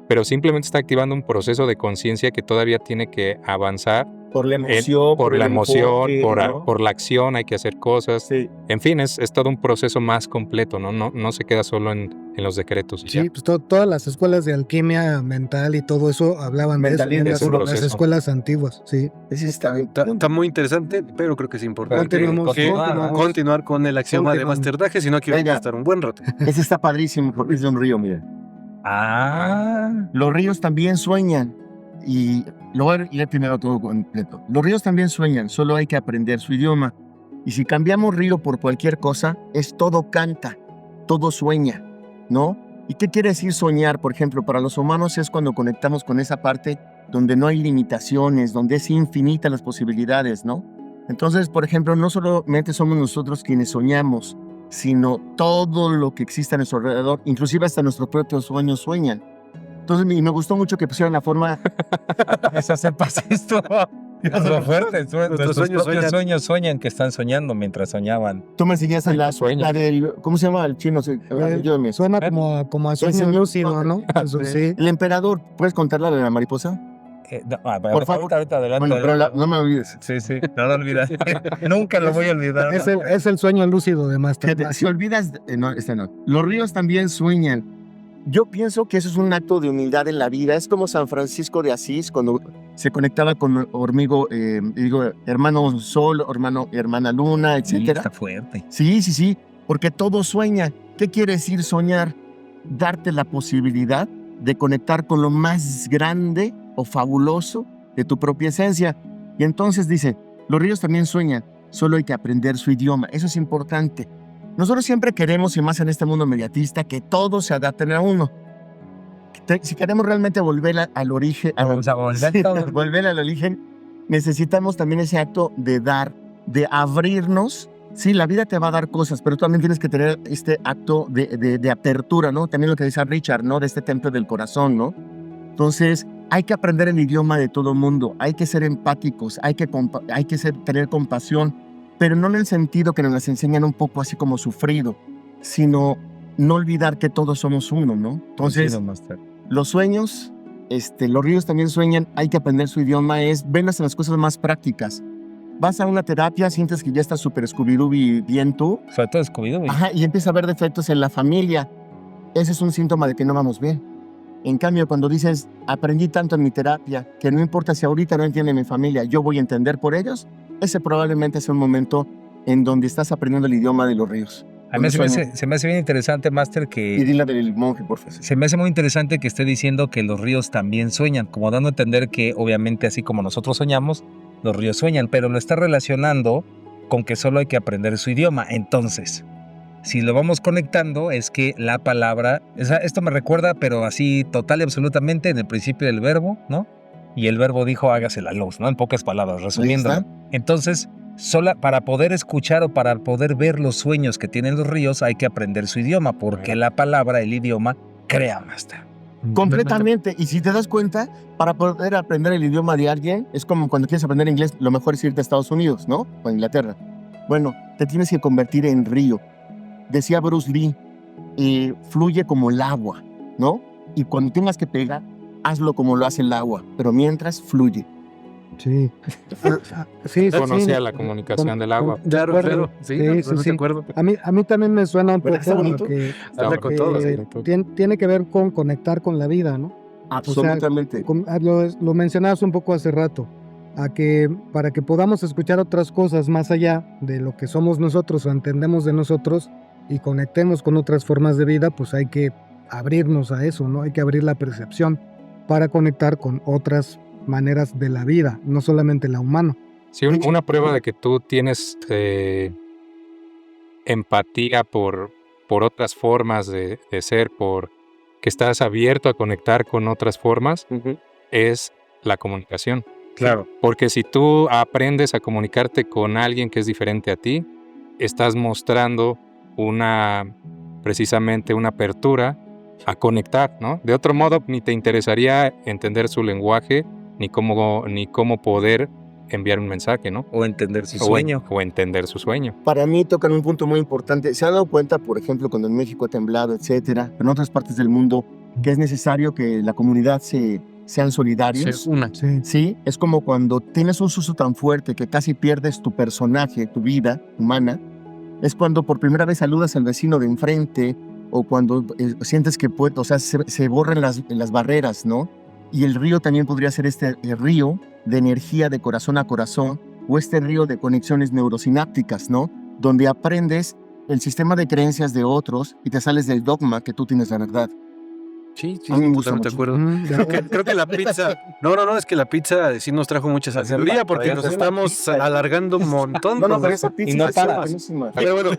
pero simplemente está activando un proceso de conciencia que todavía tiene que avanzar Por la emoción, por la el emoción, enfoque, ¿no? por la acción, hay que hacer cosas. Sí. En fin, es todo un proceso más completo, ¿no? No se queda solo en los decretos. Y Sí, ya. pues todas las escuelas de alquimia mental y todo eso hablaban de eso, Mentalismo, ¿no? es un Las proceso. escuelas antiguas, sí. Ese está bien. Está muy interesante, pero creo que es importante Continuemos, que continuamos. continuar con el axioma de Continuamos. Master Daje, si no aquí vamos a Venga. estar un buen rato. Ese está padrísimo porque es de un río, miren. Ah, Los ríos también sueñan. Y lo voy a leer primero todo completo. Los ríos también sueñan, solo hay que aprender su idioma. Y si cambiamos río por cualquier cosa, es todo canta, todo sueña, ¿no? ¿Y qué quiere decir soñar? Por ejemplo, para los humanos es cuando conectamos con esa parte donde no hay limitaciones, donde es infinita las posibilidades, ¿no? Entonces, por ejemplo, no solamente somos nosotros quienes soñamos, sino todo lo que existe a nuestro alrededor, inclusive hasta nuestros propios sueños sueñan. Entonces, me gustó mucho que pusieran la forma. esa sepas esto. Lo fuerte. Nuestros sueños propios sueños sueñan que están soñando mientras soñaban. Tú me enseñaste Sueño. la del. ¿Cómo se llama el chino? Yo me- Suena como a sueño Ese- lúcido, ¿no? Eso sí. El emperador, ¿puedes contar la de la mariposa? Por favor. Ahorita adelante. Bueno, pero adelante. no me olvides. Sí, sí, no lo olvidas. Nunca lo voy a olvidar. Es el sueño lúcido de Master. Fíjate, si olvidas. No, no. Los ríos también sueñan. Yo pienso que eso es un acto de humildad en la vida. Es como San Francisco de Asís cuando se conectaba con hermano Sol, hermana Luna, Sí, etcétera. está fuerte. Sí, porque todo sueña. ¿Qué quiere decir soñar? Darte la posibilidad de conectar con lo más grande o fabuloso de tu propia esencia. Y entonces dice, los ríos también sueñan, solo hay que aprender su idioma. Eso es importante. Nosotros siempre queremos, y más en este mundo mediatista, que todos se adapten a uno. Si queremos realmente volver al origen, Vamos a volver sí, todos. volver al origen, necesitamos también ese acto de dar, de abrirnos. Sí, la vida te va a dar cosas, pero tú también tienes que tener este acto de apertura, ¿no? También lo que dice Richard, ¿no? De este templo del corazón, ¿no? Entonces, hay que aprender el idioma de todo el mundo, hay que ser empáticos, hay que tener compasión, pero no en el sentido que nos las enseñan un poco así como sufrido, sino no olvidar que todos somos uno, ¿no? Entonces, Sí, Master. los sueños, los ríos también sueñan, hay que aprender su idioma, verlas en las cosas más prácticas. Vas a una terapia, sientes que ya estás súper Scooby-Doo bien tú, Sobre todo Scooby-Doo. ajá, y empieza a haber defectos en la familia. Ese es un síntoma de que no vamos bien. En cambio, cuando dices, aprendí tanto en mi terapia, que no importa si ahorita no entiende mi familia, yo voy a entender por ellos, ese probablemente es un momento en donde estás aprendiendo el idioma de los ríos. A mí Donde se me hace bien interesante, Master, Y que dile la del monje, por favor. se me hace muy interesante que esté diciendo que los ríos también sueñan, como dando a entender que obviamente así como nosotros soñamos, los ríos sueñan, pero lo está relacionando con que solo hay que aprender su idioma. Entonces, si lo vamos conectando, es que la palabra, esto me recuerda, pero así total y absolutamente en el principio del verbo, ¿no? Y el verbo dijo hágase la luz, ¿no? En pocas palabras, resumiendo. Ahí está. Entonces, para poder escuchar o para poder ver los sueños que tienen los ríos, hay que aprender su idioma, porque la palabra, el idioma, crea, Master. Completamente. Y si te das cuenta, para poder aprender el idioma de alguien, es como cuando quieres aprender inglés, lo mejor es irte a Estados Unidos, ¿no? O a Inglaterra. Bueno, te tienes que convertir en río. Decía Bruce Lee, fluye como el agua, ¿no? Y cuando tengas que pegar, hazlo como lo hace el agua, pero mientras fluye. Sí. Sí, Conocía la comunicación del agua. Claro, claro. Sí, de acuerdo. A mí también me suena un poco ¿Verdad? Está bonito. que Habla con todos. tiene que ver con conectar con la vida, ¿no? Absolutamente. Lo mencionabas un poco hace rato, para que podamos escuchar otras cosas más allá de lo que somos nosotros o entendemos de nosotros y conectemos con otras formas de vida, pues hay que abrirnos a eso, ¿no? Hay que abrir la percepción para conectar con otras maneras de la vida, no solamente la humana. Sí, una prueba de que tú tienes empatía por otras formas de ser, por que estás abierto a conectar con otras formas, es la comunicación. Claro. Porque si tú aprendes a comunicarte con alguien que es diferente a ti, estás mostrando precisamente una apertura a conectar, ¿no? De otro modo, ni te interesaría entender su lenguaje, ni cómo poder enviar un mensaje, ¿no? O entender su O sueño. o entender su sueño. Para mí tocan un punto muy importante. ¿Se han dado cuenta, por ejemplo, cuando en México ha temblado, etcétera, en otras partes del mundo, que es necesario que la comunidad sean solidarios? Una. Sí. Sí, es como cuando tienes un susto tan fuerte que casi pierdes tu personaje, tu vida humana. Es cuando por primera vez saludas al vecino de enfrente o cuando sientes que se borran las barreras, ¿no? Y el río también podría ser el río de energía de corazón a corazón o este río de conexiones neurosinápticas, ¿no? Donde aprendes el sistema de creencias de otros y te sales del dogma que tú tienes la verdad. Sí, A mí me gusta totalmente de mucho. acuerdo. Creo que la pizza. No, es que la pizza sí nos trajo mucha sabiduría porque nos estamos alargando un montón. No, con pero las- esa pizza y no está para. buenísima. Pero bueno,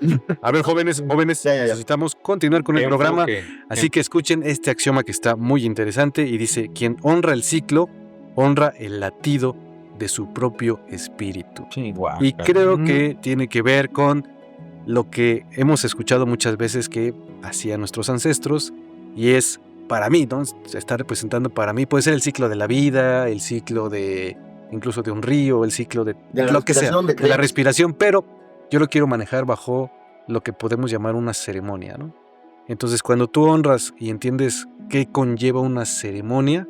a ver, jóvenes, Ya. necesitamos continuar con el programa. Enfoque. Así que escuchen este axioma que está muy interesante y dice: quien honra el ciclo, honra el latido de su propio espíritu. Sí, guau. Y creo que tiene que ver con lo que hemos escuchado muchas veces que hacían nuestros ancestros, y es para mí, ¿no? Está representando para mí, puede ser el ciclo de la vida, el ciclo de incluso de un río, el ciclo de De la lo que sea, respiración, de la creencias. respiración, pero yo lo quiero manejar bajo lo que podemos llamar una ceremonia, ¿no? Entonces, cuando tú honras y entiendes qué conlleva una ceremonia,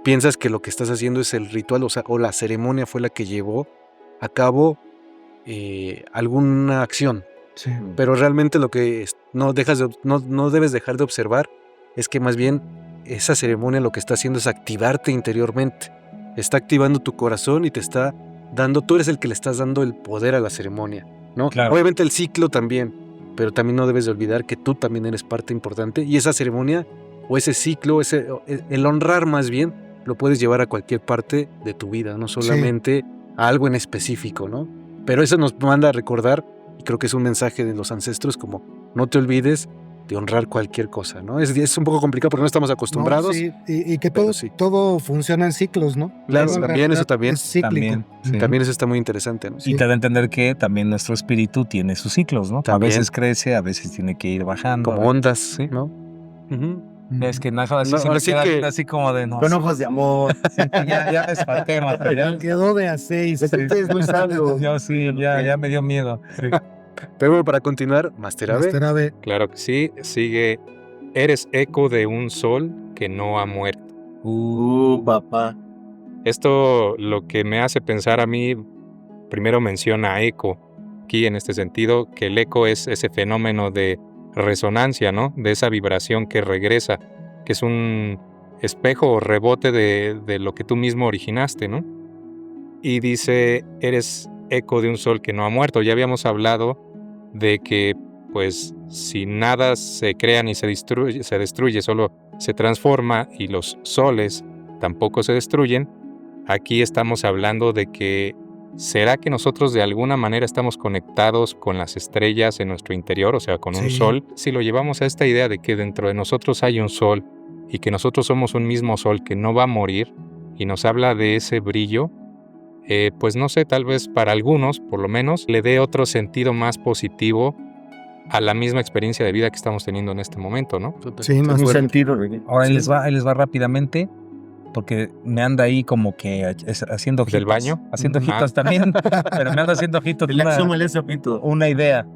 piensas que lo que estás haciendo es el ritual, o la ceremonia fue la que llevó a cabo alguna acción. Sí. Pero realmente lo que no debes dejar de observar es que más bien esa ceremonia lo que está haciendo es activarte interiormente. Está activando tu corazón y te está dando, tú eres el que le estás dando el poder a la ceremonia, ¿no? Claro. Obviamente el ciclo también, pero también no debes de olvidar que tú también eres parte importante y esa ceremonia o ese ciclo, el honrar más bien, lo puedes llevar a cualquier parte de tu vida, no solamente a algo en específico, ¿no? Pero eso nos manda a recordar, y creo que es un mensaje de los ancestros, como no te olvides de honrar cualquier cosa, ¿no? Es un poco complicado porque no estamos acostumbrados. No, sí, y que pero todo, sí. todo funciona en ciclos, ¿no? Claro, Todo en también, realidad eso también. Es cíclico. También, sí. También eso está muy interesante, ¿no? Y te da a entender que también nuestro espíritu tiene sus ciclos, ¿no? También. A veces crece, a veces tiene que ir bajando. Como ondas, ¿no? Ujú. Es que Naja así No, se me ahora sí queda que- así como de no. Con ojos de amor. ya me espanté, material. Quedó de a 6. Usted es muy sabio. Yo sí, ya me dio miedo. Pero bueno, para continuar, Master Ave. Claro que sí. Sigue. Eres eco de un sol que no ha muerto. Papá. Esto lo que me hace pensar a mí, primero menciona eco, aquí en este sentido, que el eco es ese fenómeno de resonancia, ¿no? De esa vibración que regresa, que es un espejo o rebote de lo que tú mismo originaste, ¿no? Y dice, eres eco de un sol que no ha muerto. Ya habíamos hablado de que, pues, si nada se crea ni se destruye, solo se transforma y los soles tampoco se destruyen. Aquí estamos hablando de que ¿será que nosotros de alguna manera estamos conectados con las estrellas en nuestro interior, o sea, con un Sí. sol? Si lo llevamos a esta idea de que dentro de nosotros hay un sol y que nosotros somos un mismo sol que no va a morir y nos habla de ese brillo, pues no sé, tal vez para algunos, por lo menos, le dé otro sentido más positivo a la misma experiencia de vida que estamos teniendo en este momento, ¿no? Sí, más Un fuerte. sentido, René. Ahora Sí. ahí les va rápidamente, porque me anda ahí como que haciendo ojitos. ¿Del baño? Haciendo Ah. ojitos también, pero me anda haciendo ojitos El axioma del sopito. una idea.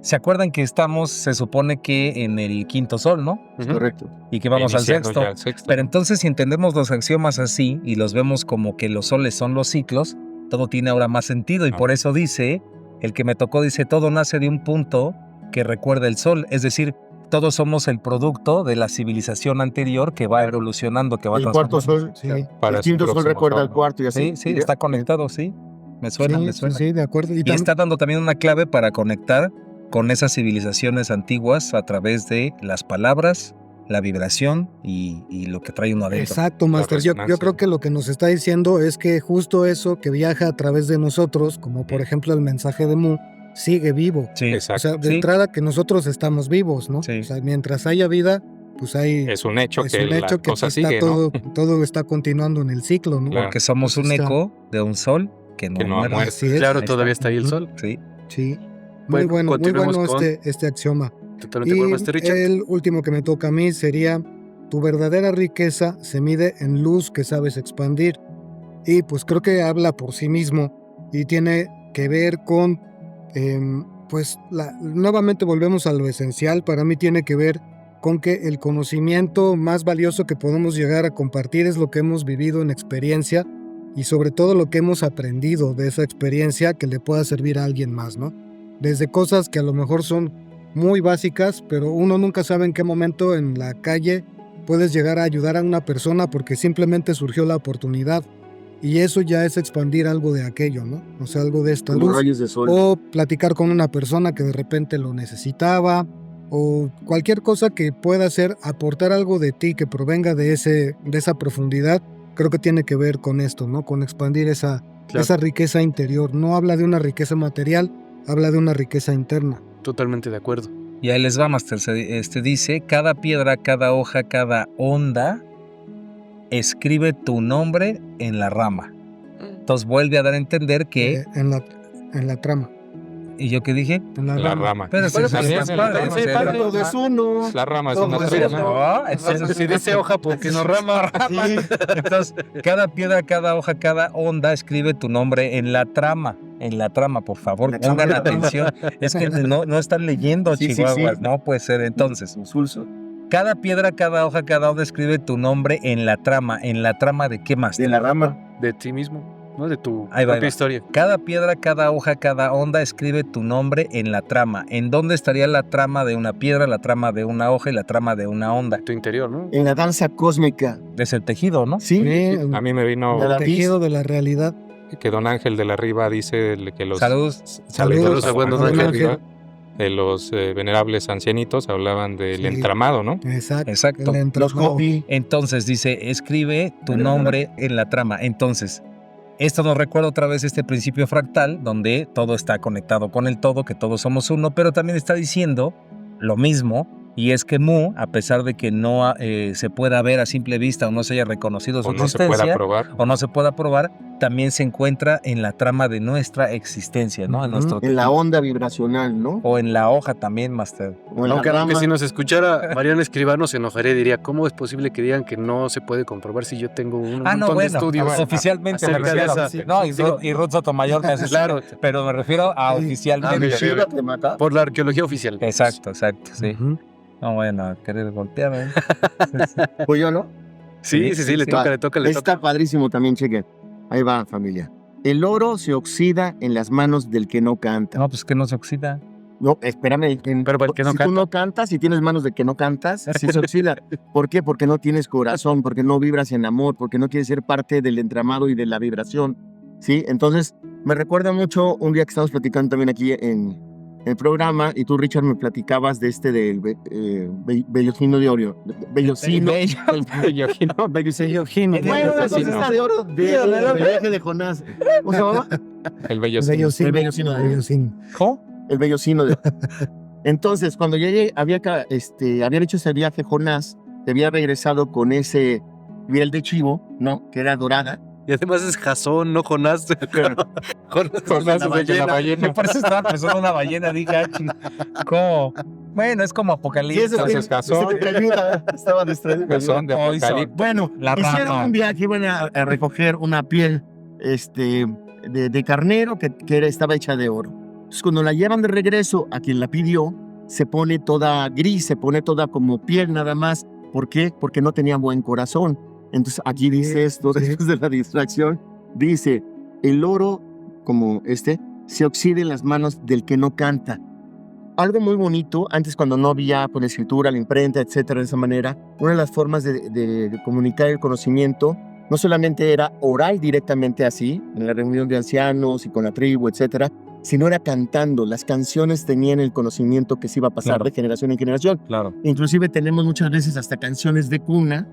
¿Se acuerdan que se supone que en el quinto sol, ¿no? Ujú. Correcto. Y que vamos al Iniciando sexto. ya el sexto. Pero entonces si entendemos los axiomas así y los vemos como que los soles son los ciclos, todo tiene ahora más sentido y Ah. por eso dice, el que me tocó dice, todo nace de un punto que recuerda el sol, es decir, todos somos el producto de la civilización anterior que va evolucionando, que va El cuarto transformando. sol. Sí. Para El quinto su sol próximo recuerda al sol. cuarto y así. Sí, está conectado, sí. Me suena, Sí, me suena. sí, de acuerdo. Y está dando también una clave para conectar con esas civilizaciones antiguas a través de las palabras, la vibración y lo que trae uno adentro. Exacto, Master. Yo resonancia. creo que lo que nos está diciendo es que justo eso que viaja a través de nosotros, como por ejemplo el mensaje de Mu, sigue vivo. Sí, Exacto. O sea, de Sí. entrada que nosotros estamos vivos, ¿no? Sí. O sea, mientras haya vida, pues hay... Es un hecho que la que cosa está sigue, ¿no? todo está continuando en el ciclo, ¿no? Claro. porque somos Pues un está. eco de un sol que no, Que no ha muere. muerto. Así es. Claro, Ahí todavía está. está ahí el Ujú. sol. Sí. Sí. Muy Bueno, bueno continuemos con- este axioma. Totalmente Y con Master Richard. el último que me toca a mí sería, tu verdadera riqueza se mide en luz que sabes expandir. y pues creo que habla por sí mismo y tiene que ver con, pues nuevamente volvemos a lo esencial. Para mí tiene que ver con que el conocimiento más valioso que podemos llegar a compartir es lo que hemos vivido en experiencia y sobre todo lo que hemos aprendido de esa experiencia que le pueda servir a alguien más, ¿no? Desde cosas que a lo mejor son muy básicas, pero uno nunca sabe en qué momento en la calle puedes llegar a ayudar a una persona porque simplemente surgió la oportunidad. Y eso ya es expandir algo de aquello, ¿no? O sea, algo de esta Como luz. rayos de sol. O platicar con una persona que de repente lo necesitaba, o cualquier cosa que pueda hacer, aportar algo de ti que provenga de esa profundidad, creo que tiene que ver con esto, ¿no? Con expandir esa riqueza interior. No habla de una riqueza material, habla de una riqueza interna. Totalmente de acuerdo. Y ahí les va, Master. Dice, cada piedra, cada hoja, cada onda, escribe tu nombre en la rama. Entonces vuelve a dar a entender que... En la trama. ¿Y yo qué dije? En La rama. Pero Bueno, sí, pues, sí, sí, es sí, padre, sí, ¿no? sí, Pero- padre. Todo es uno. La rama es Todo una es persona. No, entonces, Si dice hoja, porque no rama. entonces, cada piedra, cada hoja, cada onda, escribe tu nombre en la trama. En la trama, por favor, La trama. pongan atención. Es que no están leyendo, Sí, sí, chihuahuas. sí. No puede ser. Entonces, Insulso. cada piedra, cada hoja, cada onda, escribe tu nombre en la trama. ¿En la trama de qué más? De la rama. De ti mismo, ¿no? De tu Ahí va, propia ahí va. historia. Cada piedra, cada hoja, cada onda, escribe tu nombre en la trama. ¿En dónde estaría la trama de una piedra, la trama de una hoja y la trama de una onda? Tu interior, ¿no? En la danza cósmica. Es el tejido, ¿no? Sí. A mí me vino De la- Tejido de la realidad. que don Ángel de la Riva dice que los... Saludos. Saludos a buen don don Ángel Ángel. Riva, de los venerables ancianitos hablaban del Sí. entramado, ¿no? Exacto. Exacto. El Los entramado. Hopi. Entonces dice, escribe tu nombre en la trama. Entonces, esto nos recuerda otra vez este principio fractal, donde todo está conectado con el todo, que todos somos uno, pero también está diciendo lo mismo, y es que Mu, a pesar de que no se pueda ver a simple vista o no se haya reconocido su O no se pueda existencia, probar. o no se pueda probar, también se encuentra en la trama de nuestra existencia, ¿no? En Ujú. nuestro En la onda vibracional, ¿no? o en la hoja también, Master. O en la Aunque rama. si nos escuchara Mariano Escribano se enojaría y diría, ¿cómo es posible que digan que no se puede comprobar si yo tengo un montón No, de bueno, estudios? oficialmente me acerca de refiero. esa- No, y Ruth Sotomayor me hace Claro. pero me refiero a Sí. oficialmente. Ah, Shiva te mata. Por la arqueología oficial. Exacto, sí. Ujú. No, bueno, a querer golpearme. Pues yo, ¿no? Sí, le sí. toca, le toca. Está padrísimo también, chequen. Ahí va, familia. El oro se oxida en las manos del que no canta. No, pues que no se oxida. No, espérame. Pero para el que no si tú canta. no cantas, si tienes manos de que no cantas, sí se oxida. ¿Por qué? Porque no tienes corazón, porque no vibras en amor, porque no quieres ser parte del entramado y de la vibración. ¿Sí? Entonces, me recuerda mucho un día que estamos platicando también aquí en el programa y tú, Richard, me platicabas de del Bellocino de Oro. Bellocino. Bellocino. Bueno, la cosa está de oro del viaje de Jonás. ¿Cómo se llamaba? El bello sí. Bellocino. El Bellocino de Dios. Bellocino. ¿Cómo? El Bellocino de... Entonces, cuando ya había hecho ese viaje Jonás, te había regresado con ese piel de chivo, ¿no? Que era dorada. Y además es Jasón, no Jonás. Jonás es la ballena. ballena. Me parece estar pensando en una ballena, dije, ¿cómo? Bueno, es como Y Apocalipsis. eso Entonces, Jasón. te ayuda. Estaba distraído. Jasón de Apocalipsis. Bueno, La hicieron rama. un viaje, iban a recoger una piel de carnero que estaba hecha de oro. Entonces, cuando la llevan de regreso a quien la pidió, se pone toda gris, se pone toda como piel nada más. ¿Por qué? Porque no tenía buen corazón. Entonces, aquí dice esto, sí. después de la distracción, dice, el oro, como se oxida en las manos del que no canta. Algo muy bonito, antes cuando no había la escritura, la imprenta, etcétera, de esa manera, una de las formas de comunicar el conocimiento no solamente era oral directamente así, en la reunión de ancianos y con la tribu, etcétera, sino era cantando. Las canciones tenían el conocimiento que se iba a pasar Claro. de generación en generación. Claro. Inclusive tenemos muchas veces hasta canciones de cuna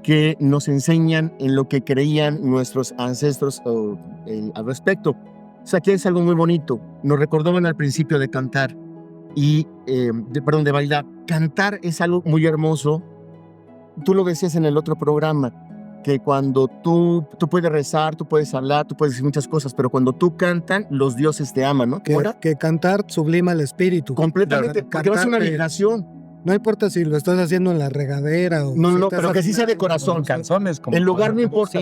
que nos enseñan en lo que creían nuestros ancestros al respecto. O sea, aquí es algo muy bonito. Nos recordaban al principio de cantar de bailar. Cantar es algo muy hermoso. Tú lo decías en el otro programa, que cuando tú puedes rezar, tú puedes hablar, tú puedes decir muchas cosas, pero cuando tú cantan, los dioses te aman, ¿no? Que cantar sublima el espíritu. Completamente, porque va a ser una Cantarte. vibración. No importa si lo estás haciendo en la regadera o... No, si no, estás pero que sí sea de haciendo- corazón. Canciones como... El lugar no importa.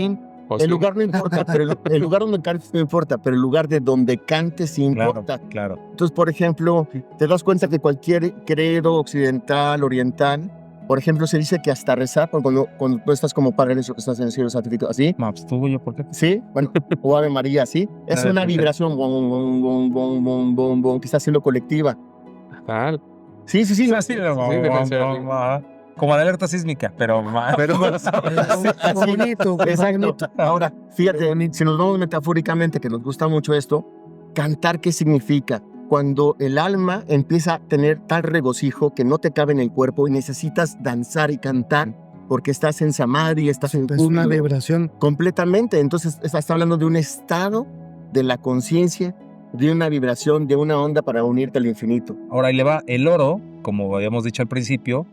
¿O El sí? lugar no importa, pero el lugar donde cantes no importa, pero el lugar de donde cantes sí Claro, importa. claro. Entonces, por ejemplo, te das cuenta que cualquier credo occidental, oriental, por ejemplo, se dice que hasta rezar, cuando tú estás como Padre Nuestro que estás en el cielo santificado, así, No, pues tú, yo, ¿por qué? ¿sí? Bueno, o Ave María, ¿sí? Es una vibración, bom, bom, bom, bom, bom, bom, bom, que está haciendo colectiva. Tal. Sí, sí, sí. Sí, así, debe ser así. como la alerta sísmica, pero Es bonito, es Exacto. bonito. Ahora, fíjate, si nos vamos metafóricamente, que nos gusta mucho esto, cantar, ¿qué significa? Cuando el alma empieza a tener tal regocijo que no te cabe en el cuerpo y necesitas danzar y cantar porque estás en samadhi, estás en Es una júbilo. vibración. Completamente. Entonces, está hablando de un estado de la conciencia, de una vibración, de una onda para unirte al infinito. Ahora ahí le va, el oro, como habíamos dicho al principio,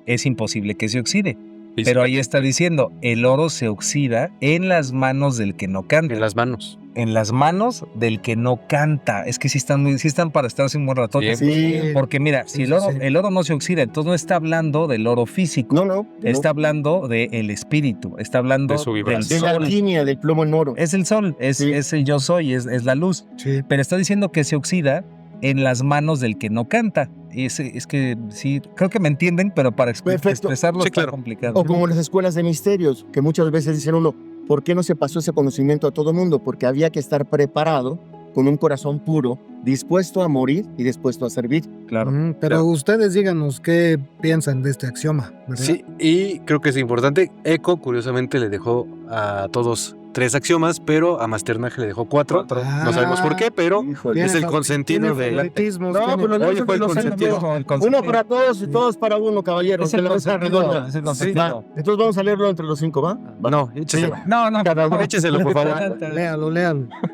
es imposible que se oxide. Pero ahí está diciendo, el oro se oxida en las manos del que no canta. En las manos. En las manos del que no canta. Es que sí están para estar sin buen ratote. Sí. Porque mira, si Eso sí. el oro no se oxida, entonces no está hablando del oro físico. No. Está hablando del espíritu, está hablando De su del vibración. De la sol. alquimia, del plomo en oro. Es el sol, es el yo soy, es la luz. Sí. Pero está diciendo que se oxida en las manos del que no canta. Es que sí, creo que me entienden, pero para Perfecto. expresarlo Sí, está claro. complicado. O como las escuelas de misterios, que muchas veces dicen uno, ¿por qué no se pasó ese conocimiento a todo mundo? Porque había que estar preparado, con un corazón puro, dispuesto a morir y dispuesto a servir. Claro. Pero Claro. ustedes díganos qué piensan de este axioma, ¿verdad? Sí, y creo que es importante. Eco, curiosamente, le dejó a todos 3 axiomas, pero a Masternaje le dejó 4. Ah, No sabemos por qué, pero Híjole. es el tiene consentido tiene de... favoritismos, No, tiene- pero no, Oye, fue el los consentido. Uno para todos y todos para uno, caballero. Es el Que la mesa consentido, redonda. es el Sí. consentido. Va, entonces vamos a leerlo entre los 5, ¿va? No, écheselo. No. Écheselo, por favor. Léalo.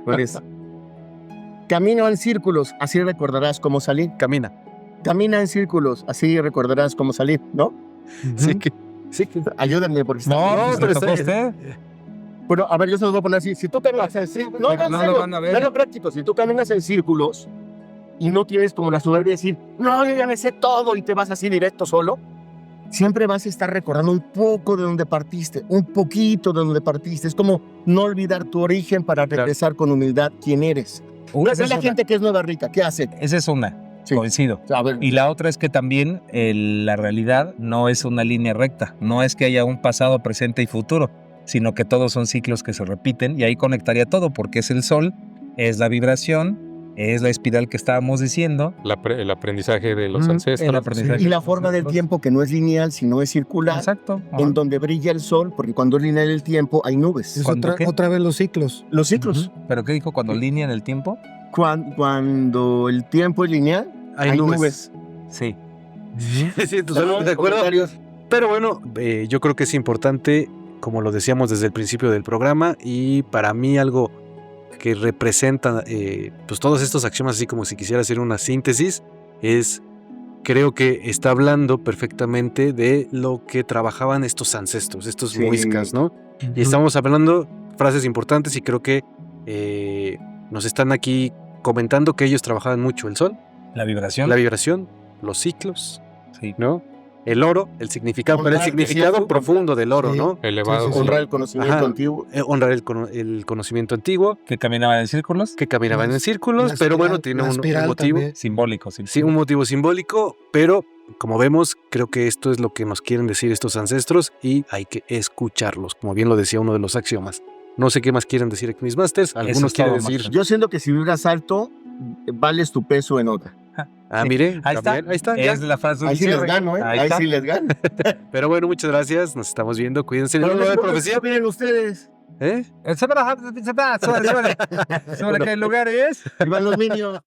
Pues, camino en círculos, así recordarás cómo salir. Camina. Camina en círculos, así recordarás cómo salir, ¿no? Sí, que... Ayúdenme porque No, está... pero pero usted. Bueno, a ver, yo se los voy a poner así. Si tú caminas en círculos... No, No en lo serio, van a ver. véalo práctico. Si tú caminas en círculos y no tienes como la soberbia de decir, no, yo ya me sé todo y te vas así directo solo, siempre vas a estar recordando un poco de donde partiste, un poquito de donde partiste. Es como no olvidar tu origen para regresar con humildad quién eres. Esa Es la gente que es nueva rica, ¿qué hace? es una, Sí. coincido. A ver, Y la otra es que también la realidad no es una línea recta, no es que haya un pasado, presente y futuro, sino que todos son ciclos que se repiten y ahí conectaría todo porque es el sol, es la vibración, es la espiral que estábamos diciendo. El aprendizaje de los Mm, ancestros. el aprendizaje. y la forma del tiempo que no es lineal, sino es circular, Exacto. en donde brilla el sol, porque cuando es lineal el tiempo hay nubes. Es ¿Cuándo qué? otra vez los ciclos. Los ciclos. ¿Pero qué dijo cuando línea en el tiempo? Cuando el tiempo es lineal, hay nubes. Sí. Sí, totalmente de acuerdo. Comentarios. Pero bueno, yo creo que es importante, como lo decíamos desde el principio del programa, y para mí algo que representa pues todos estos axiomas, así como si quisiera hacer una síntesis, creo que está hablando perfectamente de lo que trabajaban estos ancestros, estos Sí. muiscas, ¿no? Y estamos hablando frases importantes y creo que nos están aquí comentando que ellos trabajaban mucho el sol, La vibración. la vibración, los ciclos, Sí. ¿no? El oro, el significado, pero el Honrar, significado decías tú, profundo del oro, Sí. ¿no? Elevado. Sí, sí, sí. Honrar el conocimiento Ajá. antiguo. Honrar el conocimiento antiguo, Que caminaban en círculos. que caminaban en círculos, La pero bueno, espiral- tiene la un espiral motivo. también. Simbólico. Sí, un motivo simbólico, pero como vemos, creo que esto es lo que nos quieren decir estos ancestros y hay que escucharlos, como bien lo decía uno de los axiomas. No sé qué más quieren decir aquí mis masters. Algunos es quieren todo, decir, master. Yo siento que si vibras alto, vales tu peso en otra. Sí. mire, Ahí está. también, ahí está. ya. Es la frase Ahí del sí les cierre. gano, ¿eh? Ahí Ahí está. sí les gano. Pero bueno, muchas gracias, nos estamos viendo, cuídense. Pero No, les de pregunto, profecía, ¿qué opinan ustedes? ¿eh? Sobre qué lugar es. Y van los niños.